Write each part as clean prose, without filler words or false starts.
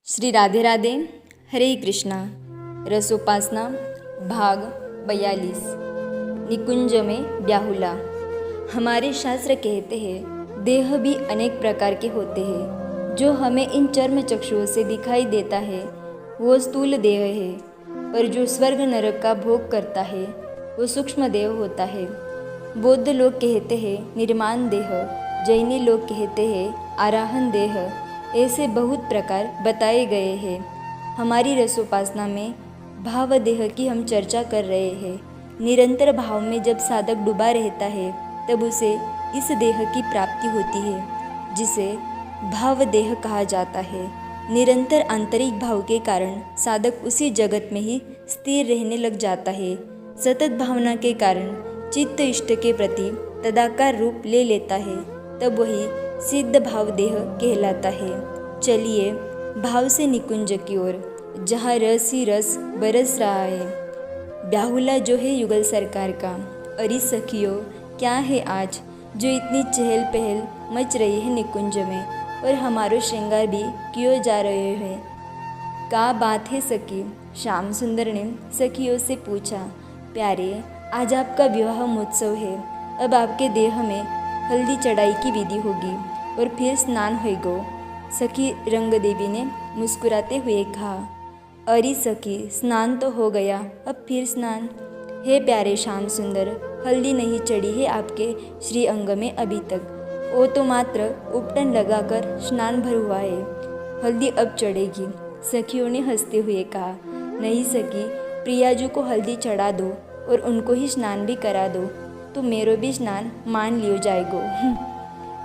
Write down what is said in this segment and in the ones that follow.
श्री राधे राधे। हरे कृष्णा। रसोपासना भाग 42। निकुंज में ब्याहुला। हमारे शास्त्र कहते हैं देह भी अनेक प्रकार के होते हैं। जो हमें इन चर्म चक्षुओं से दिखाई देता है वो स्थूल देह है, पर जो स्वर्ग नरक का भोग करता है वो सूक्ष्म देह होता है। बौद्ध लोग कहते हैं निर्माण देह, जैनी लोग कहते हैं आराहन देह। ऐसे बहुत प्रकार बताए गए हैं। हमारी रसोपासना में भाव देह की हम चर्चा कर रहे हैं। निरंतर भाव में जब साधक डूबा रहता है तब उसे इस देह की प्राप्ति होती है, जिसे भाव देह कहा जाता है। निरंतर आंतरिक भाव के कारण साधक उसी जगत में ही स्थिर रहने लग जाता है। सतत भावना के कारण चित्त इष्ट के प्रति तदाकार रूप ले लेता है, तब वही सिद्ध भाव देह कहलाता है। चलिए भाव से निकुंज की ओर, जहाँ रस ही रस बरस रहा है। ब्याहुला जो है युगल सरकार का। अरे सखियों, क्या है आज जो इतनी चहल पहल मच रही है निकुंज में, और हमारो श्रृंगार भी क्यों जा रहे हैं। क्या बात है सखी? श्याम सुंदर ने सखियों से पूछा। प्यारे, आज आपका विवाह महोत्सव है। अब आपके देह में हल्दी चढ़ाई की विधि होगी और फिर स्नान होएगा। सखी रंग देवी ने मुस्कुराते हुए कहा। अरे सखी, स्नान तो हो गया, अब फिर स्नान? हे प्यारे श्याम सुंदर, हल्दी नहीं चढ़ी है आपके श्री अंग में अभी तक। वो तो मात्र उपटन लगाकर स्नान भर हुआ है, हल्दी अब चढ़ेगी। सखियों ने हंसते हुए कहा। नहीं सखी, प्रियाजू को हल्दी चढ़ा दो और उनको ही स्नान भी करा दो, तो मेरो भी स्नान मान लियो जाएगो।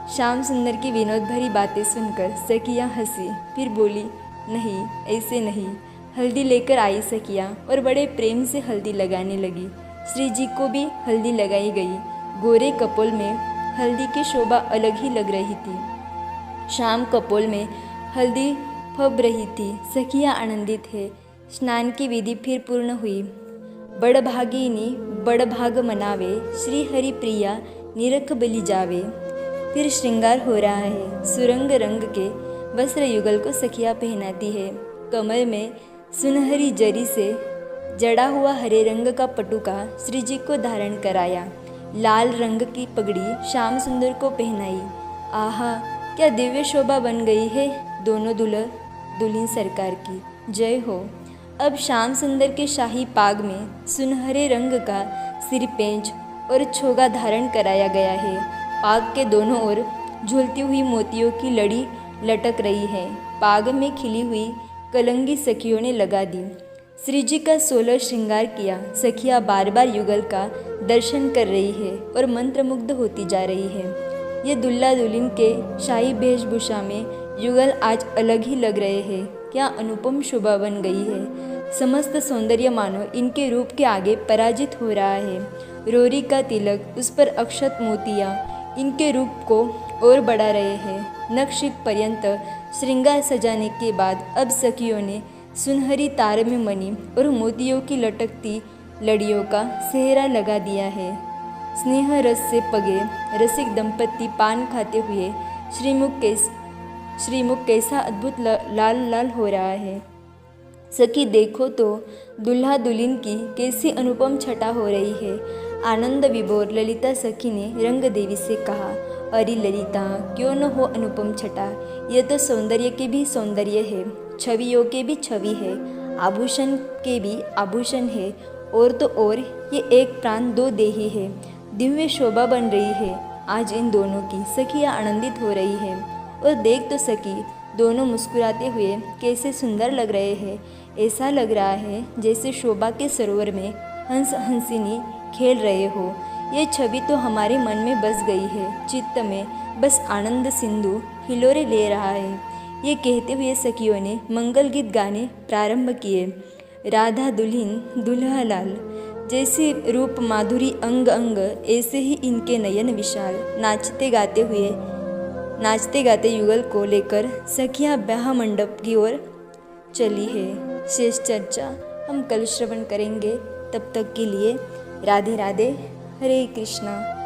श्याम सुंदर की विनोद भरी बातें सुनकर सखियाँ हंसी, फिर बोली, नहीं ऐसे नहीं। हल्दी लेकर आई सखियाँ और बड़े प्रेम से हल्दी लगाने लगी। श्री जी को भी हल्दी लगाई गई। गोरे कपोल में हल्दी की शोभा अलग ही लग रही थी। शाम कपोल में हल्दी फब रही थी। सखियाँ आनंदित है। स्नान की विधि फिर पूर्ण हुई। बड़भागिनी बड़भाग मनावे, श्री हरि प्रिया निरख बलि जावे। फिर श्रृंगार हो रहा है। सुरंग रंग के वस्त्र युगल को सखियाँ पहनाती है। कमर में सुनहरी जरी से जड़ा हुआ हरे रंग का पटुका श्री जी को धारण कराया। लाल रंग की पगड़ी श्याम सुंदर को पहनाई। आहा, क्या दिव्य शोभा बन गई है दोनों दुल्हन दुल्हन सरकार की। जय हो। अब श्याम सुंदर के शाही पाग में सुनहरे रंग का सिरपेंच और छोगा धारण कराया गया है। पाग के दोनों ओर झूलती हुई मोतियों की लड़ी लटक रही है। पाग में खिली हुई कलंगी सखियों ने लगा दी। श्री जी का 16 श्रृंगार किया। सखियाँ बार बार युगल का दर्शन कर रही है और मंत्रमुग्ध होती जा रही है। ये दुल्हा दुल्हन के शाही वेशभूषा में युगल आज अलग ही लग रहे हैं। क्या अनुपम शोभा बन गई है। समस्त सौंदर्य मानो इनके रूप के आगे पराजित हो रहा है। रोरी का तिलक, उस पर अक्षत मोतियाँ इनके रूप को और बढ़ा रहे हैं। नखशिख पर्यंत श्रृंगार सजाने के बाद अब सखियों ने सुनहरी तार में मणि और मोतियों की लटकती लड़ियों का सेहरा लगा दिया है। स्नेह रस से पगे रसिक दंपति पान खाते हुए श्रीमुख कैसा अद्भुत लाल लाल हो रहा है। सखी देखो तो, दुल्हा दुल्हन की कैसी अनुपम छटा हो रही है। आनंद विभोर ललिता सखी ने रंग देवी से कहा। अरे ललिता, क्यों न हो अनुपम छटा। यह तो सौंदर्य के भी सौंदर्य है, छवियों के भी छवि है, आभूषण के भी आभूषण है, और तो और ये एक प्राण दो देही है। दिव्य शोभा बन रही है आज इन दोनों की। सखियाँ आनंदित हो रही है। और देख तो सखी, दोनों मुस्कुराते हुए कैसे सुंदर लग रहे हैं। ऐसा लग रहा है जैसे शोभा के सरोवर में हंस हंसिनी खेल रहे हो। ये छवि तो हमारे मन में बस गई है। चित्त में बस आनंद सिंधु हिलोरे ले रहा है। ये कहते हुए सखियों ने मंगल गीत गाने प्रारंभ किए। राधा दुल्हन दुल्हा लाल, जैसे रूप माधुरी अंग अंग, ऐसे ही इनके नयन विशाल। नाचते गाते युगल को लेकर सखियाँ ब्याह मंडप की ओर चली है। शेष चर्चा हम कल श्रवण करेंगे। तब तक के लिए राधे राधे। हरे कृष्णा।